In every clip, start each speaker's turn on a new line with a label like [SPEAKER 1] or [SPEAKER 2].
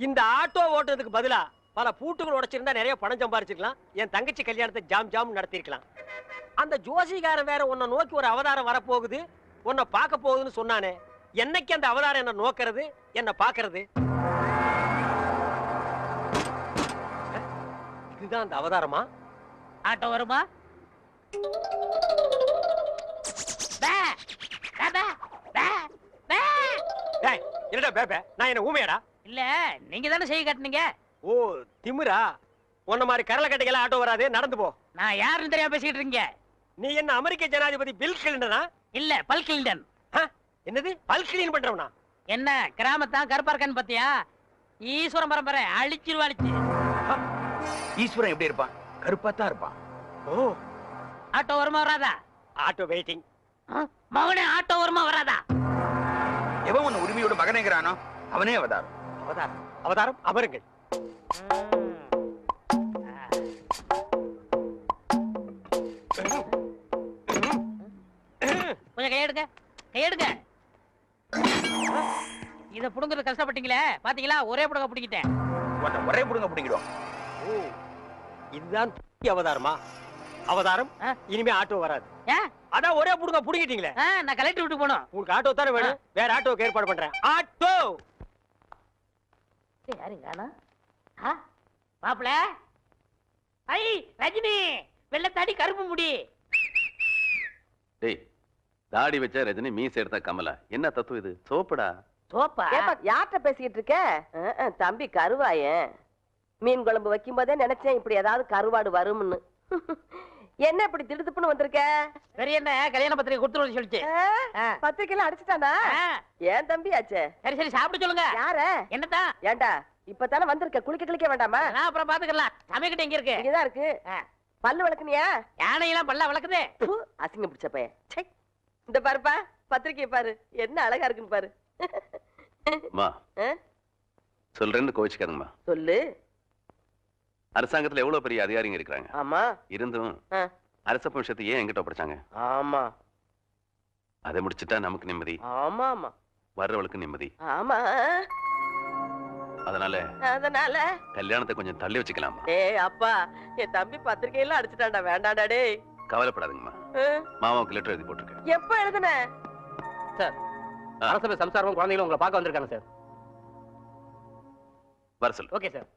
[SPEAKER 1] இந்த ஆட்டோ ஓட்டுறதுக்கு பதிலா பல பூட்டுகள் உடைச்சிருந்தா நிறைய பணம் சம்பாரிச்சிருக்கலாம். என் தங்கச்சி கல்யாணத்தை ஜாம் ஜாம் நடத்திருக்கலாம். அந்த ஜோசிகாரன் வேற உன்னை நோக்கி ஒரு அவதாரம் வரப்போகுது, உன்னை பார்க்க போகுதுன்னு சொன்னானே. என்னைக்கு அந்த அவதாரம் என்ன நோக்கிறது, என்ன பாக்குறது? இதுதான் அந்த அவதாரமா?
[SPEAKER 2] ஆட்டோ வருமா?
[SPEAKER 1] என்னடா பேபே, நான் என்ன ஊமையாடா?
[SPEAKER 2] இல்ல, நீங்க தானே செய்ய காட்டுனீங்க.
[SPEAKER 1] ஓ திமிரா? உன்ன மாதிரி கரல கட்டைகள ஆட்டோ வராது, நடந்து போ.
[SPEAKER 2] நான் யாருன்னு தெரியாம பேசிட்டு இருக்கீங்க.
[SPEAKER 1] நீ என்ன அமெரிக்க ஜனாதிபதி பில் கிளின்டனா?
[SPEAKER 2] இல்ல, பல் கிளின்டன்.
[SPEAKER 1] என்னது பல் கிளீன் பண்றவனா?
[SPEAKER 2] என்ன கிராமத்தான் கருப்பா இருக்கான்னு பாத்தியா? ஈஸ்வரன் பரம்பரை அழிச்சிருவாளிச்சு.
[SPEAKER 3] ஈஸ்வரன் எப்படி இருப்பான்? கருப்பாத்தான் இருப்பான்.
[SPEAKER 1] ஓ
[SPEAKER 2] ஆட்டோ வருமா வராதா?
[SPEAKER 1] Auto waiting.
[SPEAKER 2] மகனே, ஆட்டோ வருமா வராதா?
[SPEAKER 3] எவன் உன்னை உரிமையோட மகனேங்கிறானோ அவனே அவதாரம்.
[SPEAKER 1] அவதாரம் அவதாரம் அமருங்கள்.
[SPEAKER 2] கொஞ்சம் கையெடுங்க, கையெடுங்க. இத புடுங்குறது கஷ்டப்பட்டீங்களே, பாத்தீங்களா? ஒரே புடுங்க புடிக்கிட்டேன்.
[SPEAKER 3] ஒரே புடுங்க புடிங்கிடுவோம்.
[SPEAKER 1] ஓ இதுதான் அவதாரமா? அவதாரம் இனிமே ஆட்டோ வராது. அதான் ஒரே புடுங்க புடிங்கிட்டீங்களே.
[SPEAKER 2] நான் கலெக்டர் விட்டு போனோம்.
[SPEAKER 1] உங்களுக்கு ஆட்டோ தானே வேணும், வேற ஆட்டோக்கு ஏற்பாடு பண்றேன். ஆட்டோ
[SPEAKER 2] யாருங்க? மாப்பிள, ஐ ரஜினி, வெள்ளத்தாடி கருப்பு முடி.
[SPEAKER 4] டேய், தாடி வச்சா ரஜினி, மீசை எடுத்தா கமலா. என்ன தத்துவம் இது? சோப்புடா.
[SPEAKER 2] சோப்பா?
[SPEAKER 5] யார்கிட்ட பேசிக்கிட்டு இருக்க? தம்பி கருவாயன். மீன் குழம்பு வைக்கும் போதே நினைச்சேன் இப்படி ஏதாவது கருவாடு வரும்னு. என்ன இப்படி திடுத்துப்புன்னு வந்திருக்க?
[SPEAKER 2] சரி, என்ன கல்யாண பத்திரிகை கொடுத்துருவோம் சொல்லிச்சு.
[SPEAKER 5] பத்திரிக்கைலாம் அடிச்சுட்டானா? ஏன் தம்பி ஆச்சே?
[SPEAKER 2] சரி சரி, சாப்பிட சொல்லுங்க.
[SPEAKER 5] யார?
[SPEAKER 2] என்னதான்?
[SPEAKER 5] ஏண்டா இப்பதானே வந்திருக்க, குளிக்க வேண்டாமா?
[SPEAKER 2] நான் அப்புறம் பாத்துக்கலாம். சமைக்கிட்ட எங்க இருக்கு?
[SPEAKER 5] இங்கதான் இருக்கு. பல்லு விளக்குனியா?
[SPEAKER 2] யானையெல்லாம் பல்ல விளக்குது.
[SPEAKER 5] அசிங்கம் பிடிச்ச பையன். இந்த பாருப்பா, பத்திரிக்கை பாரு, என்ன அழகா இருக்குன்னு பாரு.
[SPEAKER 4] சொல்றேன்னு கோவிச்சுக்காதுங்கம்மா.
[SPEAKER 5] சொல்லு.
[SPEAKER 4] அரசாங்கத்துல எவ்வளவு பெரிய அதிகாரிங்க இருக்கிறாங்க.
[SPEAKER 5] ஆமா.
[SPEAKER 4] இருந்தும் அரச விஷயத்தை ஏன் என்கிட்ட படிச்சாங்க?
[SPEAKER 5] ஆமா.
[SPEAKER 4] அதை முடிச்சுட்டா நமக்கு நிம்மதி.
[SPEAKER 5] ஆமா ஆமா.
[SPEAKER 4] வர்றவளுக்கு நிம்மதி.
[SPEAKER 5] ஆமா.
[SPEAKER 4] அதனால கல்யாணத்தை கொஞ்சம் தள்ளி வச்சுக்கலாமா?
[SPEAKER 5] ஏய் அப்பா, என் தம்பி பத்திரிக்கையெல்லாம் அடிச்சுட்டான்டா, வேண்டாண்டா டேய்.
[SPEAKER 4] கவலைப்படாதீங்கம்மா, மாமாவுக்கு லெட்டர் எழுதி போட்டிருக்கேன்.
[SPEAKER 5] எப்ப எழுதுன?
[SPEAKER 1] சார், அரசபை சம்சாரமும் குழந்தைகளும் உங்களை பார்க்க வந்திருக்காங்க சார்.
[SPEAKER 4] வர சொல்லு.
[SPEAKER 1] Okay sir.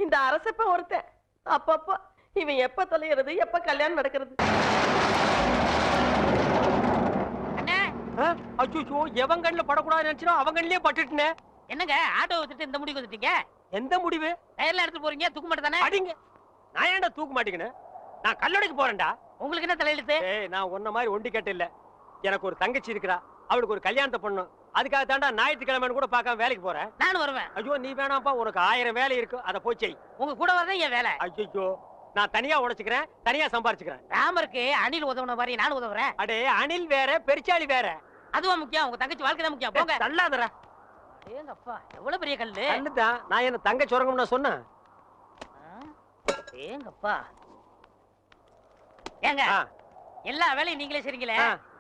[SPEAKER 5] இந்த அரசப்ப ஒருத்தன் அப்பப்பா இவன் எப்ப தொலைகிறது, எப்ப கல்யாணம் நடக்கிறது?
[SPEAKER 1] அச்சோ, எவன் கண்ணுல படக்கூடாது நினைச்சோ அவன் கண்ணிலே பட்டுட்டே.
[SPEAKER 2] என்னங்க ஆட்டோ விட்டுட்டு இந்த முடிவு வந்துட்டீங்க?
[SPEAKER 1] எந்த முடிவு?
[SPEAKER 2] டயர்ல எடுத்து போறீங்க, தூக்க மாட்டே தானே?
[SPEAKER 1] அடிங்க. நான் ஏன்டா தூக்க மாட்டேங்கன்னு? நான் கல்லடைக்கு போறேன்டா.
[SPEAKER 2] உங்களுக்கு என்ன தலையெழுத்து?
[SPEAKER 1] ஏய், நான் உன்ன மாதிரி ஒண்டி கேட்ட இல்ல. எனக்கு ஒரு தங்கச்சி இருக்கா, அவளுக்கு ஒரு கல்யாணத்தை பண்ணணும். அதுக்காக தாண்டா ஞாயிற்றுக்கிழமைன்னு கூட பார்க்காம வேலைக்கு போறேன்.
[SPEAKER 2] நானும் வருவேன்.
[SPEAKER 1] ஐயோ நீ வேணாம்ப்பா, உனக்கு 1000 வேலை இருக்கு, அதை போய் செய்.
[SPEAKER 2] உங்க கூட வரதான் என் வேலை.
[SPEAKER 1] ஐயோ, நான் தனியா உழைச்சுக்கிறேன், தனியா சம்பாரிச்சுக்கிறேன்.
[SPEAKER 2] ராமருக்கு அணில் உதவுன மாதிரி நானும் உதவுறேன்.
[SPEAKER 1] அடே, அணில் வேற பெருச்சாளி வேற.
[SPEAKER 2] அதுவா முக்கியம்? உங்க தங்கச்சி வாழ்க்கை தான் முக்கியம். போங்க.
[SPEAKER 1] தள்ளாதடா.
[SPEAKER 2] ஏங்க அப்பா, எவ்வளவு பெரிய கல்லு.
[SPEAKER 1] கல்லுதான். நான் என்ன தங்க சுரங்கம்னு சொன்னேன்?
[SPEAKER 2] ஏங்கப்பா. ஏங்க எல்லா வேலையும் நீங்களே செய்றீங்களே,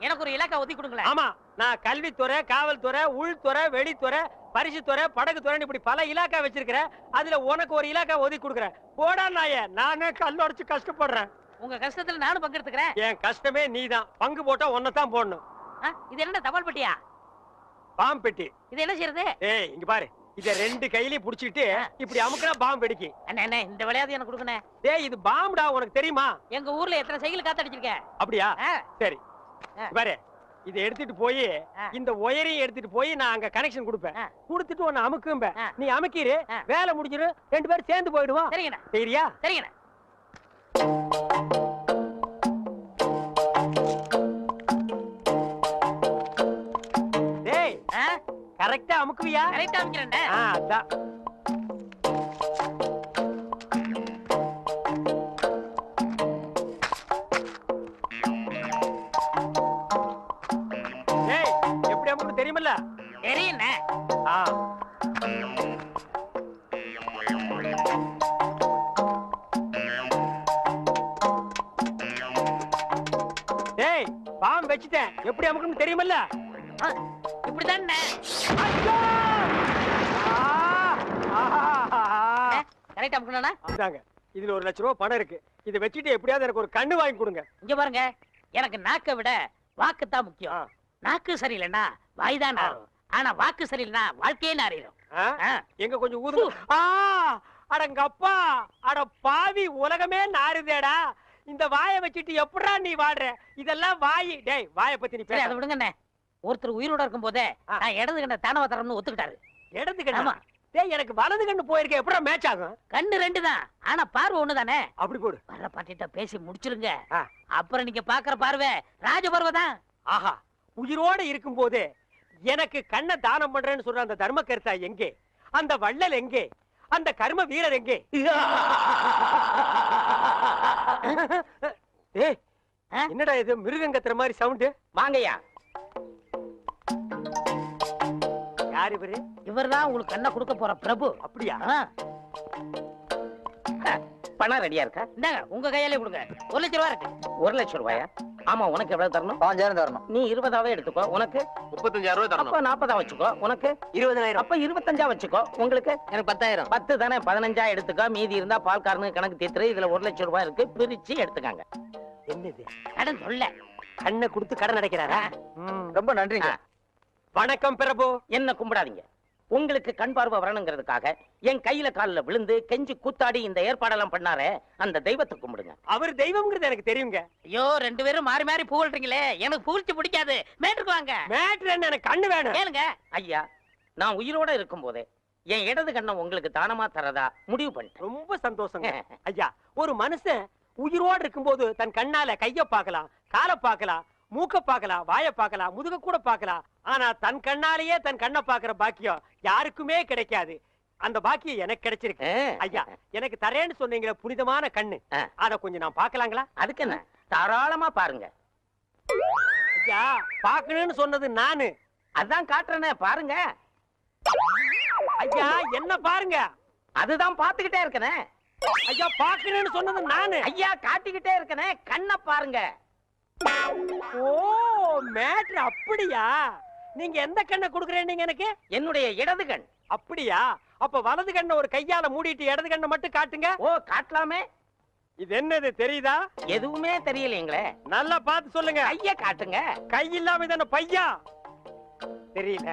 [SPEAKER 2] எனக்கு ஒரு இலாக்கா ஒதுக்கி கொடுங்களேன்.
[SPEAKER 1] ஆமா, நான் கல்வித்துறை, காவல்துறை, உள்துறை, வெளித்துறை, பரிசுத்துறை, படகுத்துறை, இப்படி பல இலாக்கா வச்சிருக்கிறேன். அதுல உனக்கு ஒரு இலாக்கா ஒதுக்கி கொடுக்குறேன். போடா நாயே, நானே கல்லடிச்சு கஷ்டப்படுறேன்.
[SPEAKER 2] உங்க கஷ்டத்துல நானும் பங்கெடுத்துக்கிறேன்.
[SPEAKER 1] என் கஷ்டமே நீதான். பங்கு போட்டா ஒன்னதான் போடணும்.
[SPEAKER 2] இது என்ன தபால் பெட்டியா?
[SPEAKER 1] பாம்பு பெட்டி.
[SPEAKER 2] இது என்ன செய்யறது?
[SPEAKER 1] ஏய், இங்க பாரு, இத 2 கையிலயும் புடிச்சிட்டு இப்படி அமுக்குனா பாம்பு வெடிக்கும்.
[SPEAKER 2] அண்ணே, இந்த விளையாட்டு எனக்கு கொடுக்கணும்.
[SPEAKER 1] டேய், இது பாம்புடா, உனக்கு தெரியுமா?
[SPEAKER 2] எங்க ஊர்ல எத்தனை சைக்கிள் காத்தடிச்சிருக்கேன்.
[SPEAKER 1] அப்படியா? சரி பாரு, இத எடுத்துட்டு போய் இந்த ஒயரையும் எடுத்துட்டு போய் நான் அங்க கனெக்ஷன் கொடுப்பேன். கொடுத்துட்டு உன்னை அமுக்கும்ப. நீ அமுக்கிரு, வேலை முடிஞ்சிரு, 2 பேரும் சேர்ந்து போயிடுவோம்.
[SPEAKER 2] சரிங்கண்ணா.
[SPEAKER 1] சரியா?
[SPEAKER 2] சரிங்கண்ணா.
[SPEAKER 1] டேய், கரெக்டா அமுக்குவியா?
[SPEAKER 2] கரெக்டா அமுக்கிறேன்.
[SPEAKER 1] அதான். டேய், எப்படி அமுக்கு தெரியுமில்ல?
[SPEAKER 2] தெரியுண்ணே.
[SPEAKER 1] டேய், பாம்பு வச்சிட்டேன், எப்படி அமுக்குன்னு தெரியுமில்ல?
[SPEAKER 2] இப்படிதான்.
[SPEAKER 1] ஆஹா,
[SPEAKER 2] ரைட் அமுக்கணும்னா
[SPEAKER 1] இந்தாங்க இதுல 1 லட்சம் ரூபாய் பணம் இருக்கு. இதை வச்சுட்டு எப்படியாவது எனக்கு ஒரு கண்ணு வாங்கி கொடுங்க.
[SPEAKER 2] இங்க பாருங்க, எனக்கு நாக்கை விட வாக்கு தான் முக்கியம். நாக்கு சரியில்லைன்னா வாய் தான் நாரும். ஆனா வாக்கு சரியில்லைன்னா வாழ்க்கையே நாரிடும்.
[SPEAKER 1] எங்க கொஞ்சம் ஊது. அடங்கப்பா, அட பாவி, உலகமே நாறுதேடா. இந்த வாயை வச்சுட்டு எப்படா நீ வாடுற? இதெல்லாம் வாய். டேய், வாயை பத்தி நீ
[SPEAKER 2] சரி,
[SPEAKER 1] பேச
[SPEAKER 2] அதை விடுங்கண்ணே. ஒருத்தர் உயிரோட இருக்கும் போதே நான் இடது கண்ண தானவ தரணும்னு ஒத்துக்கிட்டாரு.
[SPEAKER 1] இடது கண்ணா? டேய், எனக்கு வலது கண்ணு போயிருக்க, எப்படா மேட்ச் ஆகும்?
[SPEAKER 2] கண்ணு 2 தான், ஆனா பார்வை 1 தானே.
[SPEAKER 1] அப்படி போடு.
[SPEAKER 2] வர்ற பாட்டிட்ட பேசி முடிச்சிருங்க. அப்புறம் நீங்க பாக்குற பார்வை ராஜ பார்வை தான்.
[SPEAKER 1] ஆஹா, உயிரோட இருக்கும் போதே எனக்கு கண்ணை தானம் பண்றேன்னு சொல்ற அந்த தர்ம கர்த்தா எங்கே? அந்த வள்ளல் எங்கே? அந்த கர்ம வீரர் எங்கே? ஏய், என்னடா இது மிருகங்கத்துற மாதிரி சவுண்ட்?
[SPEAKER 2] வாங்கய்யா.
[SPEAKER 1] யார் இவரு?
[SPEAKER 2] இவர்தான் உங்களுக்கு கண்ணை கொடுக்க போற பிரபு.
[SPEAKER 1] அப்படியா?
[SPEAKER 2] பணம் ரெடியா இருக்கா? இந்தாங்க, உங்க கையாலே கொடுங்க. 1 லட்சம் ரூபாய் இருக்கு. 1 லட்சம் ரூபாயா? ஆமா, உனக்கு எவ்வளவு தரணும்? 5000 தரணும். நீ 20ஆவே எடுத்துக்கோ. உனக்கு
[SPEAKER 4] 35000 ரூபாய்
[SPEAKER 2] அப்ப 40 வச்சுக்கோ. உனக்கு
[SPEAKER 1] 20000.
[SPEAKER 2] அப்ப 25 வச்சுக்கோ. உங்களுக்கு எனக்கு 10000. 10 தானே, 15 எடுத்துக்கோ. மீதி இருந்தா பால்காரனுக்கு கணக்கு தீர்த்து. இதுல 1 லட்சம் ரூபாய் இருக்கு, பிரிச்சு எடுத்துக்காங்க.
[SPEAKER 1] என்னது
[SPEAKER 2] கடன் சொல்ல
[SPEAKER 1] கண்ணை கொடுத்து கடன் அடைக்கிறாரா?
[SPEAKER 3] ரொம்ப நன்றிங்க.
[SPEAKER 1] வணக்கம் பிரபு.
[SPEAKER 2] என்ன கும்பிடாதீங்க. உங்களுக்கு கண் பார்வை வரணுங்கிறதுக்காக என் கையில காலில் விழுந்து கெஞ்சி கூத்தாடி இந்த ஏற்பாடெல்லாம் பண்ணாரே, அந்த தெய்வத்தை கும்பிடுங்க.
[SPEAKER 1] அவர் தெய்வம்ங்கிறது எனக்கு தெரியுங்க.
[SPEAKER 2] ஐயோ, 2 பேரும் மாறி மாறி புகழ்றீங்களே, எனக்கு புகழ்ச்சி பிடிக்காது. மேட்டுக்கு வாங்க.
[SPEAKER 1] மேட்ரு என்ன? எனக்கு கண்ணு வேணும்.
[SPEAKER 2] கேளுங்க ஐயா, நான் உயிரோட இருக்கும் போதே என் இடது கண்ணை உங்களுக்கு தானமா தரதா முடிவு பண்ணிட்டேன்.
[SPEAKER 1] ரொம்ப சந்தோஷங்க ஐயா. ஒரு மனுஷன் உயிரோடு இருக்கும்போது தன் கண்ணால கைய பார்க்கலாம், காலை பார்க்கலாம், மூக்க பார்க்கலாம், வாயை பார்க்கலாம், முதுக கூட பார்க்கலாம். ஆனா தன் கண்ணாலேயே தன் கண்ணை பார்க்கிற பாக்கியம் யாருக்குமே கிடைக்காது. அந்த பாக்கியம் எனக்கு கிடைச்சிருக்கு ஐயா. எனக்கு தரேன்னு சொன்னீங்களே புனிதமான கண்ணு, அத கொஞ்சம் நான் பார்க்கலாங்களா?
[SPEAKER 2] அதுக்கு என்ன, தாராளமா பாருங்க
[SPEAKER 1] ஐயா. பார்க்கணும்னு சொன்னது நானு.
[SPEAKER 2] அதான் காட்டுறேனே, பாருங்க
[SPEAKER 1] ஐயா. என்ன பாருங்க?
[SPEAKER 2] அதுதான் பாத்துக்கிட்டே இருக்கனே
[SPEAKER 1] ஐயா. பார்க்கணும்னு சொன்னது நானு
[SPEAKER 2] ஐயா. காட்டிக்கிட்டே இருக்கனே, கண்ணை பாருங்க.
[SPEAKER 1] ஓ, மேட்ரு அப்படியா? நீங்க எந்த கண்ணை கொடுக்குறேன் எனக்கு?
[SPEAKER 2] என்னுடைய இடது கண்.
[SPEAKER 1] அப்படியா? அப்ப வலது கண்ணை ஒரு கையால மூடிட்டு இடது கண்ணை மட்டும் காட்டுங்க.
[SPEAKER 2] ஓ, காட்டலாமே.
[SPEAKER 1] இது என்னது தெரியுதா?
[SPEAKER 2] எதுவுமே தெரியலீங்களே.
[SPEAKER 1] நல்லா பார்த்து சொல்லுங்க.
[SPEAKER 2] கைய காட்டுங்க.
[SPEAKER 1] கை இல்லாம தான பையா? தெரியல.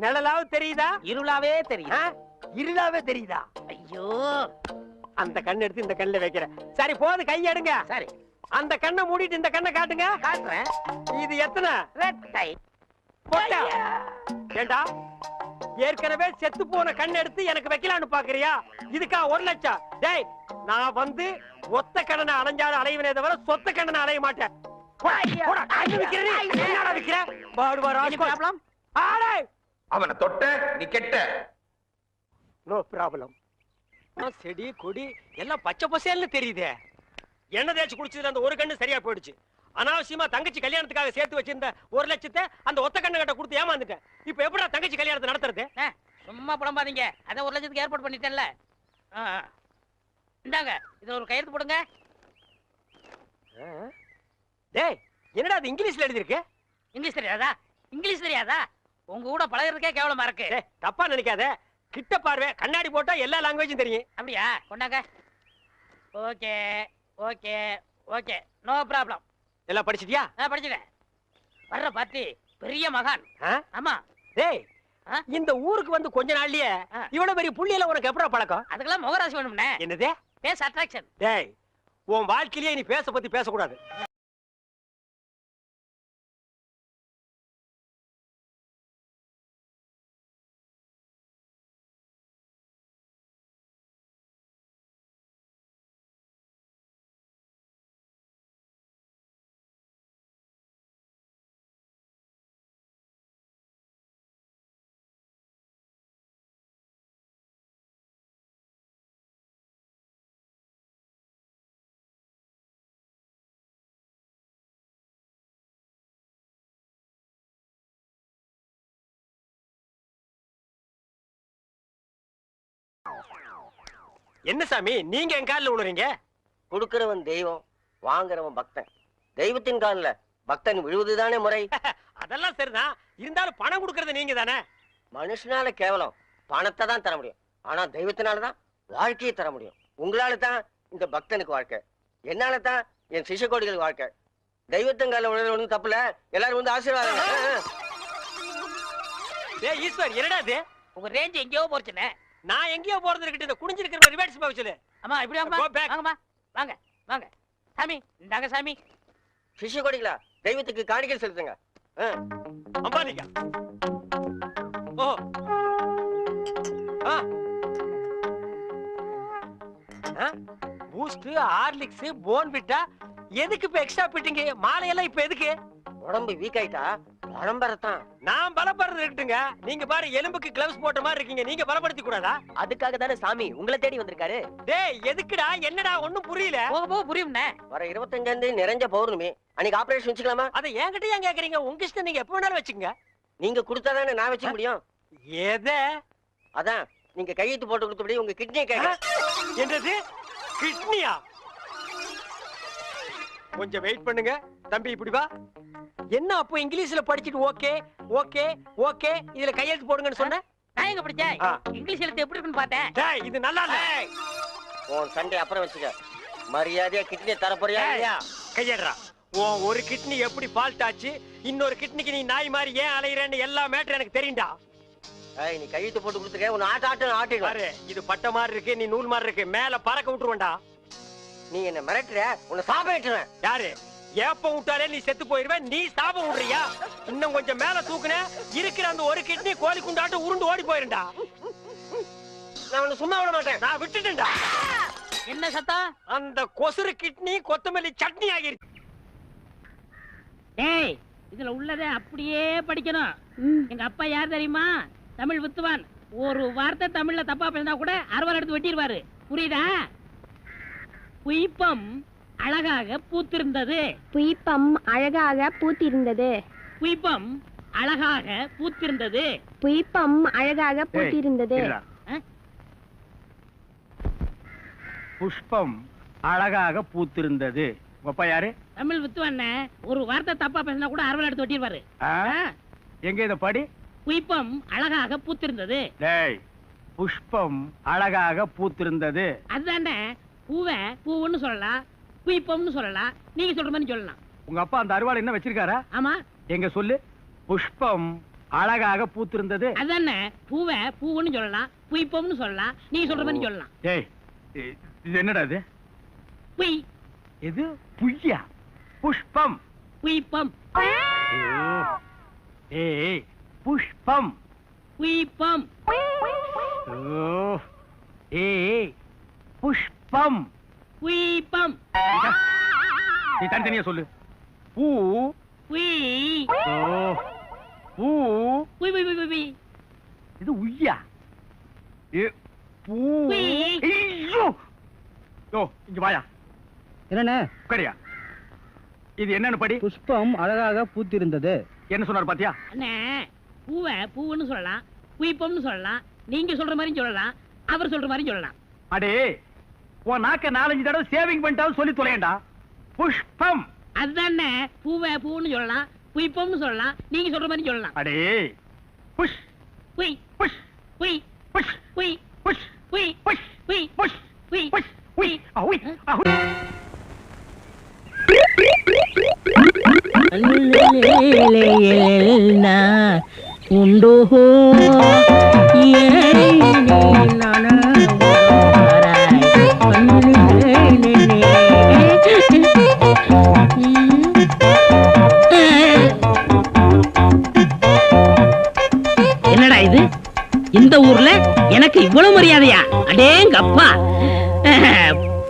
[SPEAKER 1] நிழலாவது தெரியுதா?
[SPEAKER 2] இருளாவே தெரியுது.
[SPEAKER 1] இருளாவே தெரியுதா?
[SPEAKER 2] ஐயோ,
[SPEAKER 1] அந்த கண்ணை எடுத்து இந்த கண்ணுல வைக்கிறேன். சரி, போது, கை எடுங்க.
[SPEAKER 2] சரி,
[SPEAKER 1] அந்த கண்ணை மூடிட்டு இந்த கண்ணை காட்டுங்க.
[SPEAKER 2] காட்டுறேன்.
[SPEAKER 1] இது எத்தனை?
[SPEAKER 2] ரெட்டை.
[SPEAKER 1] பொட்டா? ஏண்டா, ஏற்கனவே செத்து போன கண்ணை எடுத்து எனக்கு வைக்கலான்னு பாக்குறியா? இதுக்கா 1 லட்சம்? டேய், நான் வந்து ஒத்த கடனை அலைஞ்சாலும் அலைவனே தவிர சொத்த கடனை அலைய மாட்டேன்.
[SPEAKER 3] அவனை தொட்ட நீ கெட்ட.
[SPEAKER 1] No problem. செடி கொடி எல்லாம் பச்சை பசேல்னு தெரியுதே. எண்ணெய் தேய்ச்சி குடிச்சதுல அந்த ஒரு கண்ணு சரியா போயிடுச்சு. அனாவசியமா தங்கச்சி கல்யாணத்துக்காக சேர்த்து வச்சிருந்த 1 லட்சத்தை அந்த ஒத்த கண்ணு கிட்ட கொடுத்து ஏமாந்துட்டேன். இப்ப எப்படா தங்கச்சி கல்யாணத்தை நடத்துறது?
[SPEAKER 2] சும்மா புலம்பாதீங்க. அதான் 1 லட்சத்துக்கு ஏற்பாடு பண்ணிட்டேன்ல. இந்தாங்க, இதுல ஒரு கையெழுத்து போடுங்க.
[SPEAKER 1] டேய், என்னடா அது இங்கிலீஷ்ல எழுதி இருக்கு?
[SPEAKER 2] இங்கிலீஷ் தெரியாதா? இங்கிலீஷ் தெரியாதா? உங்க கூட பழகிறதுக்கே கேவலமா இருக்கு.
[SPEAKER 1] தப்பா நினைக்காத. கிட்ட பார்வை, கண்ணாடி போட்டா எல்லா லாங்குவேஜும் தெரியும்.
[SPEAKER 2] அப்படியா? கொண்டாங்க. Okay okay okay, no problem.
[SPEAKER 1] எல்லாம் படிச்சிட்டியா?
[SPEAKER 2] படிச்சிட்டேன். வர்ற பார்ட்டி பெரிய மகான். ஆமா.
[SPEAKER 1] டேய், இந்த ஊருக்கு வந்து கொஞ்ச நாள்லயே இவ்வளவு பெரிய புள்ளியில உனக்கு எப்படா பழக்கம்?
[SPEAKER 2] அதுக்கெல்லாம் முகராசி வேணும்னே.
[SPEAKER 1] என்னது?
[SPEAKER 2] Face attraction.
[SPEAKER 1] டேய், உன் வாழ்க்கையிலேயே நீ பேச பத்தி பேசக்கூடாது. என்ன சாமி, நீங்க என் காலில் விழுறீங்க?
[SPEAKER 6] கொடுக்கிறவன் தெய்வம், வாங்குறவன் பக்தன். தெய்வத்தின் காலில் பக்தன் விழுவதுதானே முறை.
[SPEAKER 1] அதெல்லாம் சரிதான். இருந்தாலும் பணம் கொடுக்கறது நீங்க தானே.
[SPEAKER 6] மனுஷனால கேவலம் பணத்தை தான் தர முடியும். ஆனா தெய்வத்தினாலதான் வாழ்க்கையை தர முடியும். உங்களால தான் இந்த பக்தனுக்கு வாழ்க்கை, என்னால தான் என் சிஷ்ய கோடிகளுக்கு வாழ்க்கை. தெய்வத்தங்கால உணர்வு ஒன்றும் தப்புல, எல்லாரும் வந்து ஆசீர்வாதம்.
[SPEAKER 1] டேய் ஈஸ்வர், என்னடா இது?
[SPEAKER 2] உங்க ரேஞ்ச் எங்கேயோ போச்சுனே.
[SPEAKER 1] நான் எங்கேயோ போறது இருக்கட்டும், இந்த குனிஞ்சிருக்கிற ரிவர்ஸ் போக சொல்லு.
[SPEAKER 2] அம்மா இப்படி வாங்கம்மா.
[SPEAKER 1] Go back.
[SPEAKER 2] வாங்கம்மா வாங்க வாங்க. சாமி இந்தாங்க சாமி.
[SPEAKER 6] சிஷ்ய கோடிகளா, தெய்வத்துக்கு காணிக்கை செலுத்துங்க.
[SPEAKER 1] அம்பாலிகா. ஓ பூஸ்ட், ஹார்லிக்ஸ், போன்விட்டா எதுக்கு இப்ப எக்ஸ்ட்ரா பிட்டிங்க? மாலையெல்லாம் இப்ப எதுக்கு?
[SPEAKER 6] உடம்பு வீக் ஆயிட்டா பரம்பரத்தான்.
[SPEAKER 1] நான் பலப்படுறது இருக்கட்டுங்க. நீங்க பாரு, எலும்புக்கு கிளவுஸ் போட்ட மாதிரி இருக்கீங்க. நீங்க பலப்படுத்தி கூடாதா?
[SPEAKER 5] அதுக்காக தானே சாமி உங்களை தேடி வந்திருக்காரு.
[SPEAKER 1] டேய் எதுக்குடா? என்னடா ஒண்ணும் புரியல.
[SPEAKER 2] போக போக புரியும்ண்ணே.
[SPEAKER 6] வர 25 நிறைஞ்ச பௌர்ணமி அன்னைக்கு ஆபரேஷன் வச்சுக்கலாமா?
[SPEAKER 1] அதை என்கிட்ட ஏன் கேக்குறீங்க? உங்க இஷ்டம், நீங்க எப்ப வேணாலும் வச்சுக்கங்க.
[SPEAKER 6] நீங்க கொடுத்தாதானே நான் வச்சுக்க முடியும்.
[SPEAKER 1] எதை?
[SPEAKER 6] அதான் நீங்க கையெழுத்து போட்டு கொடுத்தபடி உங்க கிட்னியை கேட்க.
[SPEAKER 1] என்னது? கிட்னியா? கொஞ்சம் வெயிட் பண்ணுங்க தம்பி, இப்படி வா. என்ன அப்போ இங்கிலீஷ்ல படிச்சிட்டு ஓகே ஓகே ஓகே இதுல கையெழுத்து போடுங்கன்னு சொன்ன?
[SPEAKER 2] நான் எங்க படிச்சேன்? இங்கிலீஷ் எழுத்து எப்படி இருக்குன்னு பார்த்தேன்.
[SPEAKER 1] டேய் இது நல்லா இல்ல.
[SPEAKER 6] உன் சண்டை அப்புறம் வச்சுக்க. மரியாதையா கிட்னியை தர போறியா இல்லையா?
[SPEAKER 1] கையேடுறா. உன் ஒரு கிட்னி எப்படி ஃபால்ட் ஆச்சு, இன்னொரு கிட்னிக்கு நீ நாய் மாதிரி ஏன் அலையறேன்னு எல்லா மேட்டர் எனக்கு தெரியும்டா.
[SPEAKER 6] ஏய், நீ கையெழுத்து போட்டு கொடுத்துக்க. உன்னை ஆட்டிடுவேன்.
[SPEAKER 1] பாரு, இது பட்ட மாதிரி இருக்கு, நீ நூல் மாதிரி இருக்கு. மேல பறக்க விட்டுருவேன்டா.
[SPEAKER 6] நீ என்ன மிரட்டுற? உன்னை சாப்பிட்டுருவேன்.
[SPEAKER 1] யாரு? ஏப்ப விட்டாலே நீ செத்து போயிருவேன். நீ சாபம் விடுறியா? இன்னும் கொஞ்சம் மேல தூக்குன, இருக்கிற அந்த ஒரு கிட்னி கோழி குண்டாட்டு உருண்டு ஓடி போயிருண்டா.
[SPEAKER 6] நான் உன்னை சும்மா விட மாட்டேன்.
[SPEAKER 1] நான் விட்டுட்டேன்டா.
[SPEAKER 2] என்ன சத்தம்?
[SPEAKER 1] அந்த கொசுறு கிட்னி கொத்தமல்லி சட்னி ஆகிருச்சு.
[SPEAKER 2] டேய் இதுல உள்ளதை அப்படியே படிக்கணும். எங்க அப்பா யார் தெரியுமா? தமிழ் வித்துவான். ஒரு வார்த்தை தமிழ்ல தப்பா பேசினா கூட அறுவாள் எடுத்து வெட்டிடுவாரு. புரியுதா? புய்பம் அழகாக பூத்திருந்தது.
[SPEAKER 7] புய்பம் அழகாக பூத்திருந்தது.
[SPEAKER 2] புய்பம் அழகாக பூத்திருந்தது.
[SPEAKER 7] புய்பம் அழகாக பூத்திருந்தது.
[SPEAKER 8] புஷ்பம் அழகாக பூத்திருந்தது. அப்பா யாரு?
[SPEAKER 2] தமிழ் வித்துவான். ஒரு வார்த்தை தப்பா பேசினா கூட அறுவாள் எடுத்து வெட்டிடுவாரு.
[SPEAKER 8] எங்க இத படி?
[SPEAKER 2] புய்பம் அழகாக பூத்திருந்தது.
[SPEAKER 8] டேய், புஷ்பம் அழகாக பூத்திருந்தது.
[SPEAKER 2] அதுதானே. பூவை பூவுன்னு சொல்லலாம், புய்பம்னு சொல்லலாம். நீங்க சொல்ற மாதிரி சொல்லலாம்.
[SPEAKER 8] உங்க அப்பா அந்த அருவாள் என்ன வச்சிருக்காரா?
[SPEAKER 2] ஆமா.
[SPEAKER 8] எங்க சொல்லு. புஷ்பம் அழகாக பூத்திருந்தது.
[SPEAKER 2] அதுதானே. பூவை பூவுன்னு சொல்லலாம், புய்பம்னு சொல்லலாம். நீங்க சொல்ற மாதிரி சொல்லலாம்.
[SPEAKER 8] டேய், இது என்னடா இது?
[SPEAKER 2] புய்.
[SPEAKER 8] இது புய்யா? புஷ்பம்.
[SPEAKER 2] புய்பம்.
[SPEAKER 8] ஏய், புஷ்பம்.
[SPEAKER 2] புய்பம்.
[SPEAKER 8] ஏய், புஷ்பம்.
[SPEAKER 2] புய்பம்.
[SPEAKER 8] நீ தனித்தனியா சொல்லு. பூ.
[SPEAKER 2] புய்.
[SPEAKER 8] பூ.
[SPEAKER 2] புய் புய் புய் புய்.
[SPEAKER 8] இது உய்யா? பூ. ஐயோ, இங்க வாயா.
[SPEAKER 9] என்னண்ணே?
[SPEAKER 8] உட்காரியா. இது என்னன்னு படி.
[SPEAKER 9] புஷ்பம் அழகாக பூத்திருந்தது.
[SPEAKER 8] என்ன சொன்னார் பாத்தியா?
[SPEAKER 2] அண்ணே, பூவை பூவுன்னு சொல்லலாம், புய்பம்னு சொல்லலாம். நீங்க சொல்ற மாதிரி சொல்லலாம், அவர் சொல்ற மாதிரி சொல்லலாம்.
[SPEAKER 8] அடே, உன் நாக்க 4-5 தடவை சேவிங் பண்ணிட்டாலும் சொல்லி தொலையண்டா. புஷ்பம்.
[SPEAKER 2] அதுதானே. பூவை பூன்னு சொல்லலாம், புய்பம்னு சொல்லலாம். நீங்க சொல்ற மாதிரி சொல்லலாம்.
[SPEAKER 8] அடே, புஷ்
[SPEAKER 2] புய்
[SPEAKER 8] புஷ்
[SPEAKER 2] புய்
[SPEAKER 8] புஷ்
[SPEAKER 2] புய்
[SPEAKER 8] புஷ்
[SPEAKER 2] புய்
[SPEAKER 8] புஷ்
[SPEAKER 2] புய்
[SPEAKER 8] புஷ்
[SPEAKER 2] புய்
[SPEAKER 8] புஷ் உய் அஹுய் அஹுய்.
[SPEAKER 2] உண்டோ என்னடா இது? இந்த ஊர்ல எனக்கு இவ்வளவு மரியாதையா? அடேங்க அப்பா.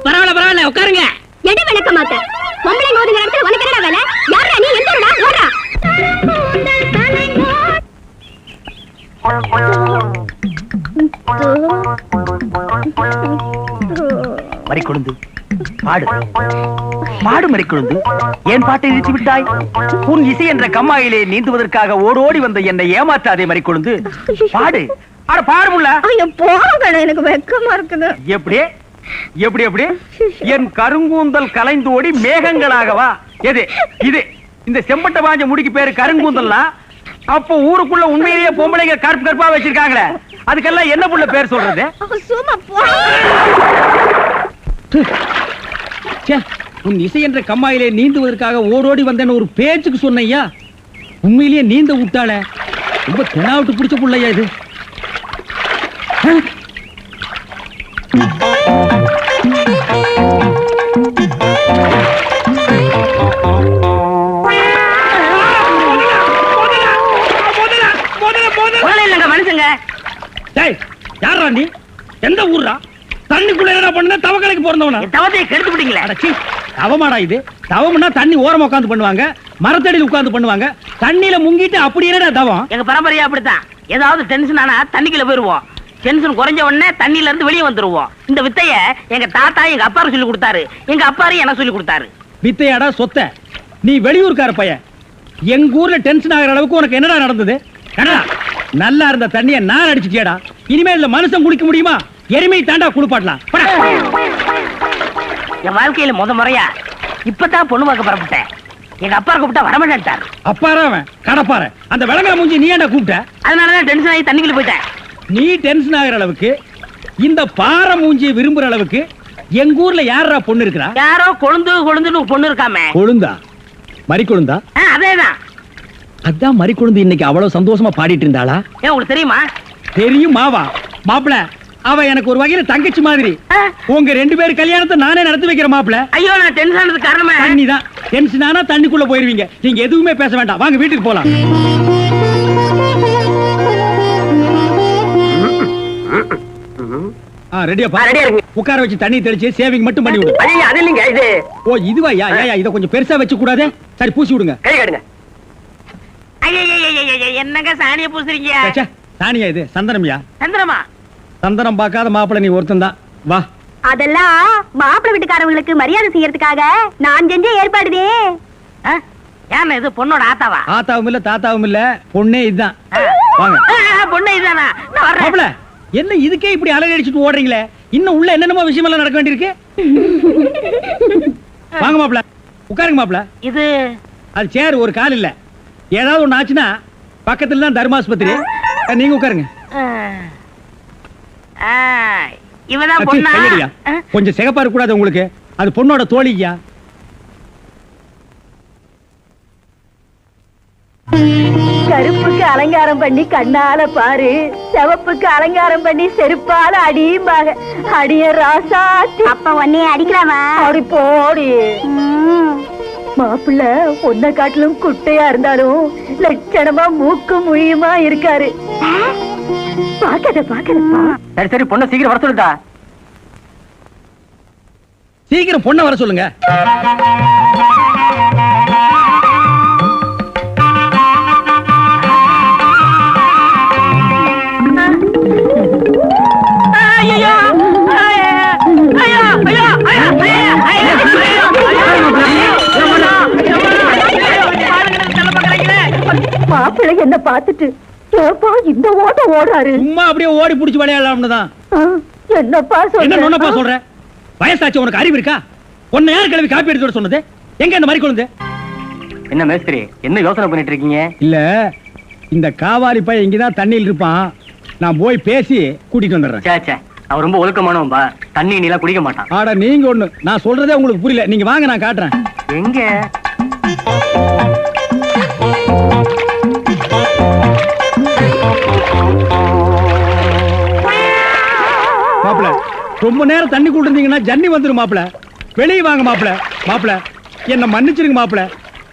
[SPEAKER 2] பரவாயில்ல பரவாயில்ல, உட்காருங்க.
[SPEAKER 7] எடு விளக்க மாட்ட. பொம்பளை ஓடுங்க இடத்துல உனக்கு என்னடா வேலை? யாரா நீ? எந்தடா ஓடுறா?
[SPEAKER 8] மறிக்கொழுந்து பாடு பாடு. மறிக்கொழுந்து, ஏன் பாட்டை நிறுத்தி விட்டாய்? உன் இசை என்ற கம்மாயிலே நீந்துவதற்காக ஓடோடி வந்த என்னை ஏமாற்றாதே மறிக்கொழுந்து. பாடு. அட பாடு முள்ள.
[SPEAKER 7] ஐயோ போங்க, எனக்கு வெக்கமா இருக்குது.
[SPEAKER 8] எப்படி எப்படி எப்படி? என் கருங்கூந்தல் கலைந்து ஓடி மேகங்களாகவா? எது இது? இந்த செம்பட்ட பாஞ்ச முடிக்கு பேரு கருங்கூந்தல்னா, அப்போ ஊருக்குள்ள உண்மையிலேயே பொம்பளைங்க கருப்பு கருப்பா வச்சிருக்காங்களே, அதுக்கெல்லாம் என்ன புள்ள பேர் சொல்றது?
[SPEAKER 7] சும்மா போ.
[SPEAKER 9] ச்சே, உன் இசை என்ற கம்மாயிலே நீந்துவதற்காக ஓடோடி வந்தேன்னு ஒரு பேச்சுக்கு சொன்னையா, உண்மையிலேயே நீந்த விட்டாள. ரொம்ப தெனாவிட்டு பிடிச்ச புள்ளையா இது.
[SPEAKER 2] மனுஷங்க
[SPEAKER 9] யாரா நீ? எந்த ஊர்ரா? தண்ணிக்குள்ள என்ன பண்ண? தவக்கலைக்கு பிறந்தவனா?
[SPEAKER 2] தவத்தையை கெடுத்து விட்டீங்களே.
[SPEAKER 9] அடச்சி, தவமாடா இது? தவம்னா தண்ணி ஓரமா உட்கார்ந்து பண்ணுவாங்க, மரத்தடியில் உட்கார்ந்து பண்ணுவாங்க. தண்ணியில முங்கிட்டு அப்படி என்னடா தவம்?
[SPEAKER 2] எங்க பரம்பரையா அப்படித்தான். ஏதாவது டென்ஷன் ஆனா தண்ணிக்குள்ள போயிருவோம். டென்ஷன் குறைஞ்ச உடனே தண்ணியில இருந்து வெளியே வந்துருவோம். இந்த வித்தைய எங்க தாத்தா எங்க அப்பாரு சொல்லி கொடுத்தாரு. எங்க அப்பாரு எனக்கு சொல்லி கொடுத்தாரு.
[SPEAKER 9] வித்தையாடா சொத்த? நீ வெளியூர்கார பையன். எங்க ஊர்ல டென்ஷன் ஆகிற அளவுக்கு உனக்கு என்னடா நடந்தது? கண்ணா, நல்லா இருந்த தண்ணிய நான் அடிச்சிட்டியாடா. இனிமே இதுல மனுஷன் குளிக்க முடியுமா? எருமை தாண்டா குளிப்பாட்டலாம்.
[SPEAKER 2] என் வாழ்க்கையில முறையா இப்பதான் பொண்ணு பார்க்க புறப்பட்டேன். எங்க அப்பா கூப்பிட்டா வரமாட்டார்.
[SPEAKER 9] அப்பாரா அவன் கடப்பார. அந்த விளங்கா மூஞ்சி நீ ஏன்டா கூப்பிட்ட?
[SPEAKER 2] அதனாலதான் டென்ஷன் ஆகி தண்ணிக்குள்ள போயிட்டேன்.
[SPEAKER 9] நீ டென்ஷன் ஆகிற அளவுக்கு, இந்த பாறை மூஞ்சியை விரும்புற அளவுக்கு எங்க ஊர்ல யாரா பொண்ணு இருக்கிறா?
[SPEAKER 2] யாரோ கொழுந்துன்னு பொண்ணு இருக்காமே.
[SPEAKER 9] கொழுந்தா? மறி கொழுந்தா?
[SPEAKER 2] அதேதான்.
[SPEAKER 9] அதான் மறி கொழுந்து இன்னைக்கு அவ்வளவு சந்தோஷமா பாடிட்டு இருந்தாளா?
[SPEAKER 2] ஏன் உங்களுக்கு தெரியுமா?
[SPEAKER 9] தெரியும் மாவா. மாப்பிள, அவ எனக்கு ஒரு வகையில தங்கச்சி மாதிரி. உங்க 2 பேர் கல்யாணத்தை நானே நடத்தி வைக்கிறேன் மாப்பிள.
[SPEAKER 2] ஐயோ, நான் டென்ஷன் ஆனதுக்கு காரணமே
[SPEAKER 9] தண்ணி தான். டென்ஷன் ஆனா தண்ணிக்குள்ள போயிருவீங்க. நீங்க எதுவுமே பேச வேண்டாம். வாங்க வீட்டுக்கு போலாம். ரெடியா பா?
[SPEAKER 6] ரெடியா இருக்கு.
[SPEAKER 9] உட்கார வச்சு தண்ணி தெளிச்சு சேவிங் மட்டும் பண்ணி விடு.
[SPEAKER 6] ஐயா, அது இல்லைங்க இது.
[SPEAKER 9] ஓ இதுவா? யா இத கொஞ்சம் பெருசா வச்சு கூடாதே. சரி பூசி விடுங்க.
[SPEAKER 6] கை காட்டுங்க.
[SPEAKER 2] என்னங்க சாணிய பூசுறீங்க?
[SPEAKER 9] ச்சே, சாணியா இது? சந்தனம்யா.
[SPEAKER 2] சந்திரமா?
[SPEAKER 9] சந்தனம் பார்க்காத மாப்பிள நீ ஒருத்தன் தான். வா.
[SPEAKER 7] அதெல்லாம் மாப்பிள்ளை வீட்டுக்காரங்களுக்கு மரியாதை செய்யறதுக்காக நான் செஞ்ச ஏற்பாடுதே.
[SPEAKER 2] ஏன் இது பொண்ணோட ஆத்தாவா?
[SPEAKER 9] ஆத்தாவும் இல்ல தாத்தாவும் இல்ல, பொண்ணே இதுதான். வாங்க.
[SPEAKER 2] பொண்ணு இதுதானா? நான் வர்றேன்.
[SPEAKER 9] மாப்பிள, என்ன இதுக்கே இப்படி அலறி அடிச்சுட்டு ஓடுறீங்களே? இன்னும் உள்ள என்னென்னமோ விஷயம் எல்லாம் நடக்க வேண்டியிருக்கு. வாங்க மாப்பிள, உட்காருங்க மாப்பிள.
[SPEAKER 2] இது
[SPEAKER 9] அது சேர், ஒரு கால் இல்ல. ஏதாவது ஒண்ணு ஆச்சுன்னா பக்கத்துல தான் தர்மாஸ்பத்திரி. நீங்க உட்காருங்க.
[SPEAKER 2] இவதான்
[SPEAKER 9] அச்சி,
[SPEAKER 2] பொண்ணா?
[SPEAKER 9] கையடியா. கொஞ்சம் சிகப்பா இருக்க கூடாது உங்களுக்கு? அது பொண்ணோட தோழியா.
[SPEAKER 7] கருப்புக்கு அலங்காரம் பண்ணி கண்ணால பாரு, சிவப்புக்கு அலங்காரம் பண்ணி செருப்பால அடியும்பாக. அடிய ராசாத்தி. அப்ப உன்னைய அடிக்கலாமா? அடி போடி. மாப்பிள்ள பொண்ணை காட்டிலும் குட்டையா இருந்தாலும் லட்சணமா மூக்கு முழியுமா இருக்காரு. பாக்கதப்பா.
[SPEAKER 6] சரி பொண்ணை சீக்கிரம் வர சொல்லுடா.
[SPEAKER 9] சீக்கிரம் பொண்ணை வர சொல்லுங்க.
[SPEAKER 7] மாப்பிள்ளை என்ன பார்த்துட்டு ஏப்பா இந்த ஓட்டம் ஓடுறாரு?
[SPEAKER 9] சும்மா அப்படியே ஓடி புடிச்சு விளையாடலாம்னு தான்.
[SPEAKER 7] என்னப்பா
[SPEAKER 9] என்ன நொன்னப்பா
[SPEAKER 7] சொல்ற?
[SPEAKER 9] சொல்ற? வயசாச்சு, உனக்கு அறிவு இருக்கா? உன்னை யார் கிளம்பி காப்பி எடுத்து வர சொன்னது? எங்க இந்த மாதிரி கொழுந்து?
[SPEAKER 6] என்ன மேஸ்திரி, என்ன யோசனை பண்ணிட்டு இருக்கீங்க?
[SPEAKER 9] இல்ல, இந்த காவாலி பையன் இங்கதான் தண்ணியில் இருப்பான். நான் போய் பேசி கூட்டிட்டு வந்துடுறேன்.
[SPEAKER 6] சே, அவன் ரொம்ப ஒழுக்கமானவன்பா. தண்ணி நீலாம் குடிக்க மாட்டான்.
[SPEAKER 9] ஆடா நீங்க ஒண்ணு, நான் சொல்றதே உங்களுக்கு புரியல. நீங்க வாங்க, நான் காட்டுறேன்.
[SPEAKER 6] எங்க?
[SPEAKER 9] மாப்பிள, ரொம்ப நேரம் தண்ணி கூட்டிருந்தீங்கன்னா ஜன்னி வந்துடும் மாப்பிள. வெளியே வாங்க மாப்பிள. மாப்பிள, என்ன மன்னிச்சிருங்க மாப்பிள.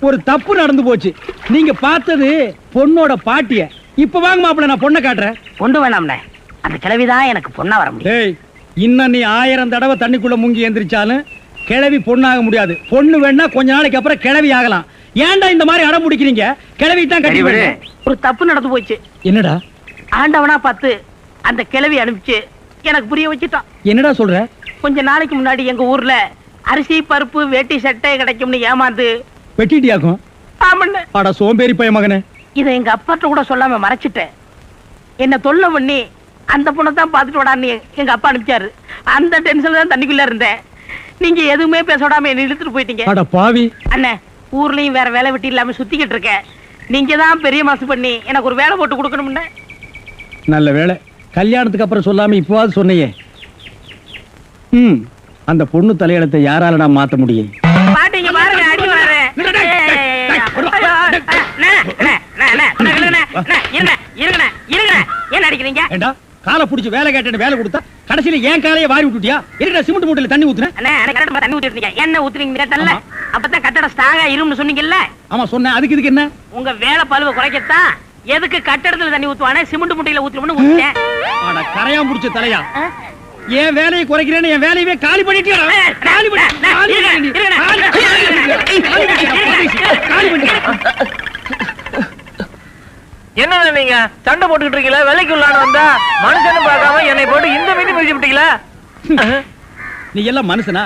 [SPEAKER 9] ஒரு தப்பு நடந்து போச்சு. நீங்க பார்த்தது பொண்ணோட பாட்டிய. இப்ப வாங்க மாப்பிள, நான் பொண்ணை காட்டுறேன்.
[SPEAKER 2] பொண்ணு வேணாம்ல, அந்த கிழவிதான் எனக்கு பொண்ணா வர முடியும்.
[SPEAKER 9] டேய், இன்னும் நீ 1000 தடவை தண்ணிக்குள்ள முங்கி எந்திரிச்சாலும் கிழவி பொண்ணாக முடியாது. பொண்ணு வேணா கொஞ்ச நாளைக்கு அப்புறம் கிழவி ஆகலாம். ஏன்டா இந்த மாதிரி அடம் பிடிக்கிறீங்க? கிழவி தான் கட்டி விடு.
[SPEAKER 2] ஒரு தப்பு நடந்து போச்சு.
[SPEAKER 9] என்னடா?
[SPEAKER 2] ஆண்டவனா பார்த்து அந்த கிழவி அனுப்பிச்சு எனக்கு புரிய வச்சுட்டான்.
[SPEAKER 9] என்னடா சொல்ற?
[SPEAKER 2] கொஞ்ச நாளைக்கு முன்னாடி எங்க ஊர்ல அரிசி பருப்பு வேட்டி சட்டை கிடைக்கும்னு ஏமாந்து
[SPEAKER 9] வெட்டிட்டியாக்கும்.
[SPEAKER 2] ஆமண்ணே.
[SPEAKER 9] அட சோம்பேறி பைய மகனே.
[SPEAKER 2] இதை எங்க அப்பாட்ட கூட சொல்லாம மறைச்சிட்டேன். என்ன தொல்லை பண்ணி அந்த பொண்ணை தான் பார்த்துட்டு விடான்னு எங்க அப்பா அனுப்பிச்சாரு. அந்த டென்ஷன்ல தான் தண்ணிக்குள்ள இருந்தேன். நீங்க எதுவுமே பேச விடாம என்ன இழுத்துட்டு போயிட்டீங்க.
[SPEAKER 9] அட பாவி.
[SPEAKER 2] அண்ணே, ஊர்லயும் வேற வேலை வெட்டி இல்லாம சுத்திக்கிட்டு இருக்கேன். நீங்க தான் பெரிய மனசு பண்ணி எனக்கு ஒரு வேலை போட்டு கொடுக்கணும்னு.
[SPEAKER 9] நல்ல வேலை, கல்யாணத்துக்கு அப்புறம் சொல்லாம இப்பவாது சொன்னையே. அந்த பொண்ணு தலையெழுத்தை யாரால நான் மாத்த முடியும்?
[SPEAKER 2] பாட்டிங்க பாருங்க, அடி வராரு. என்ன அடிக்கிறீங்க?
[SPEAKER 9] ஏண்டா காலை புடிச்சு வேலை கேட்டேன்னு வேலை கொடுத்தா கடைசியில ஏன் காலையை வாரி விட்டுட்டியா? இருக்கடா சிமெண்ட் மூட்டையில தண்ணி ஊத்துறேன்.
[SPEAKER 2] தண்ணி ஊத்திருக்கீங்க. என்ன ஊத்துறீங்க தெரியல. அப்பதான் கட்டடம் ஸ்ட்ராங்கா இரும்னு சொன்னீங்கல்ல.
[SPEAKER 9] ஆமா சொன்னேன். அதுக்கு இதுக்கு என்ன?
[SPEAKER 2] உங்க வேலை பழுவ குறைக்கத்தான் எதுக்கு கட்டடத்துல தண்ணி ஊத்துவானே சிமெண்ட் மூட்டையில ஊத்துறோம்னு ஊத்திட்டேன்.
[SPEAKER 9] ஆனா கரையான் புடிச்ச தலையா என் வேலையை குறைக்கிறேன்னு என் வேலையவே காலி பண்ணிட்டியா? காலி
[SPEAKER 1] என்ன நீங்க சண்டை போட்டுக்கிட்டு இருக்கீங்களா? வேலைக்கு உள்ளான வந்தா மனுஷன்னு பார்க்காம என்னை போட்டு இந்த மீதி முடிச்சு விட்டீங்களா?
[SPEAKER 9] நீ எல்லாம் மனுஷனா?